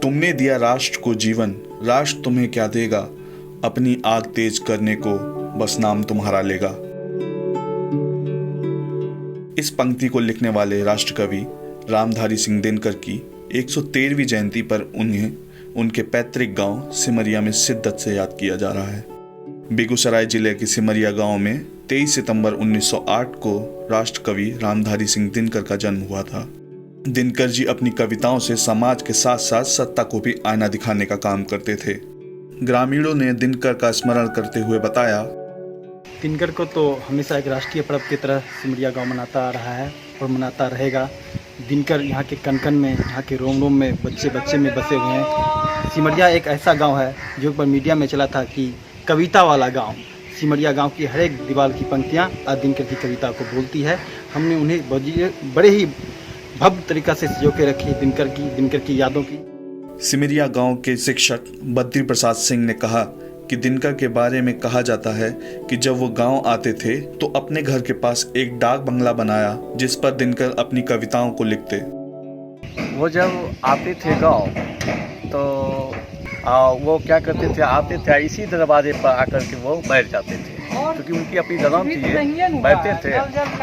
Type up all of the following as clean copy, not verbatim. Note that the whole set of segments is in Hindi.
तुमने दिया राष्ट्र को जीवन, राष्ट्र तुम्हें क्या देगा, अपनी आग तेज करने को बस नाम तुम्हारा लेगा। इस पंक्ति को लिखने वाले राष्ट्र कवि रामधारी सिंह दिनकर की 113वीं जयंती पर उन्हें उनके पैतृक गांव सिमरिया में शिद्दत से याद किया जा रहा है। बेगूसराय जिले के सिमरिया गांव में 23 सितंबर 1908 को राष्ट्र कवि रामधारी सिंह दिनकर का जन्म हुआ था। दिनकर जी अपनी कविताओं से समाज के साथ साथ सत्ता को भी आईना दिखाने का काम करते थे। ग्रामीणों ने दिनकर का स्मरण करते हुए बताया, दिनकर को तो हमेशा एक राष्ट्रीय पर्व की तरह सिमरिया गांव मनाता आ रहा है और मनाता रहेगा। दिनकर यहाँ के कन में, यहाँ के रोम रोम में, बच्चे बच्चे में बसे हुए हैं। सिमरिया एक ऐसा गांव है जो पर मीडिया में चला था कि कविता वाला गांव। सिमरिया गांव की हर एक दीवार की पंक्तियाँ दिनकर की कविता को बोलती है। हमने उन्हें बड़े ही भव्य तरीका से सजो के रखी दिनकर की यादों की। सिमरिया गांव के शिक्षक बद्री प्रसाद सिंह ने कहा कि दिनकर के बारे में कहा जाता है कि जब वो गांव आते थे तो अपने घर के पास एक डाक बंगला बनाया जिस पर दिनकर अपनी कविताओं को लिखते। वो जब आते थे गांव तो वो क्या करते थे, आते थे इसी दरवाजे पर आकर के वो बैठ जाते थे, क्योंकि उनकी अपनी जगह थी, बैठते थे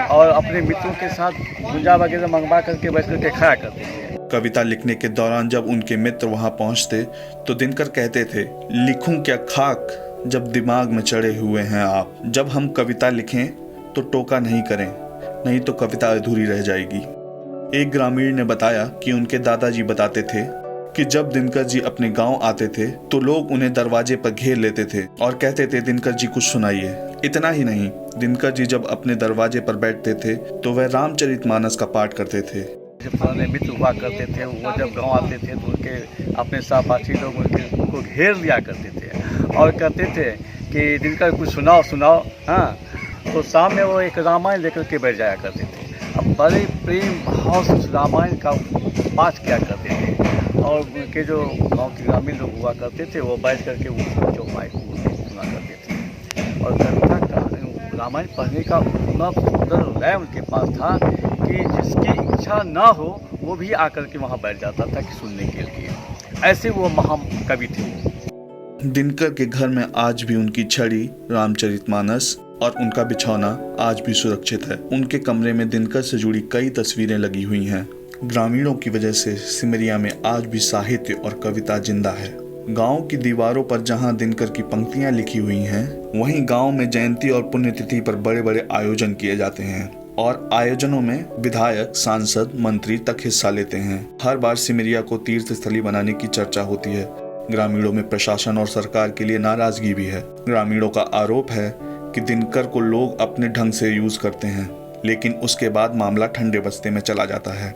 और अपने मित्रों के साथ गुंजा वगैरह मंगवा करके बैठ करके खाया करते थे। कविता लिखने के दौरान जब उनके मित्र वहां पहुंचते तो दिनकर कहते थे, लिखूं क्या खाक जब दिमाग में चढ़े हुए हैं आप। जब हम कविता लिखें तो टोका नहीं करें, नहीं तो कविता अधूरी रह जाएगी। एक ग्रामीण ने बताया कि उनके दादाजी बताते थे कि जब दिनकर जी अपने गांव आते थे तो लोग उन्हें दरवाजे पर घेर लेते थे और कहते थे, दिनकर जी कुछ सुनाइए। इतना ही नहीं, दिनकर जी जब अपने दरवाजे पर बैठते थे तो वह रामचरितमानस का पाठ करते थे। जब पुराने मित्र हुआ करते थे, वो जब गांव आते थे तो उनके अपने सहपाठी लोग उनको घेर लिया करते थे और कहते थे कि दिनकर कुछ सुनाओ। हाँ, तो शाम में वो एक रामायण लेकर के बैठ जाया करते थे। अब बड़े प्रेम भाव से उस रामायण का पाठ किया करते थे और उनके जो गांव के ग्रामीण लोग हुआ करते थे वो बैठ करके वो चौपाई को सुना करते थे। और कविता का रामायण पढ़ने का इतना सुंदर लय उनके पास था कि जिसकी इच्छा ना हो वो भी आकर के वहाँ बैठ जाता था कि सुनने के लिए। ऐसे वो महाकवि थे। दिनकर के घर में आज भी उनकी छड़ी, रामचरितमानस और उनका बिछौना आज भी सुरक्षित है। उनके कमरे में दिनकर से जुड़ी कई तस्वीरें लगी हुई हैं। ग्रामीणों की वजह से सिमरिया में आज भी साहित्य और कविता जिंदा है। गांव की दीवारों पर जहां दिनकर की पंक्तियां लिखी हुई हैं, वहीं गांव में जयंती और पुण्यतिथि पर बड़े बड़े आयोजन किए जाते हैं और आयोजनों में विधायक, सांसद, मंत्री तक हिस्सा लेते हैं। हर बार सिमरिया को तीर्थ स्थली बनाने की चर्चा होती है। ग्रामीणों में प्रशासन और सरकार के लिए नाराजगी भी है। ग्रामीणों का आरोप है कि दिनकर को लोग अपने ढंग से यूज करते हैं, लेकिन उसके बाद मामला ठंडे बस्ते में चला जाता है।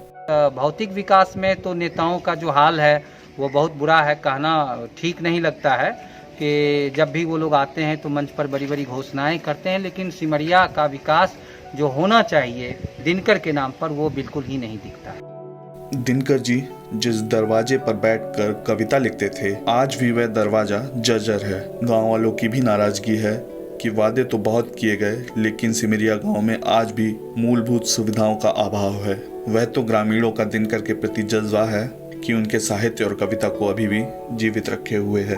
भौतिक विकास में तो नेताओं का जो हाल है वो बहुत बुरा है। कहना ठीक नहीं लगता है कि जब भी वो लोग आते हैं तो मंच पर बड़ी बड़ी घोषणाएं करते हैं, लेकिन सिमरिया का विकास जो होना चाहिए दिनकर के नाम पर वो बिल्कुल ही नहीं दिखता है। दिनकर जी जिस दरवाजे पर बैठकर कविता लिखते थे, आज भी वह दरवाजा जर्जर है। गांव वालों की भी नाराजगी है कि वादे तो बहुत किए गए, लेकिन सिमरिया गांव में आज भी मूलभूत सुविधाओं का अभाव है। वह तो ग्रामीणों का दिनकर के प्रति जज्बा है कि उनके साहित्य और कविता को अभी भी जीवित रखे हुए है।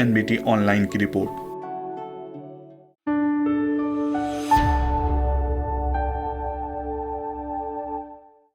NBT ऑनलाइन की रिपोर्ट।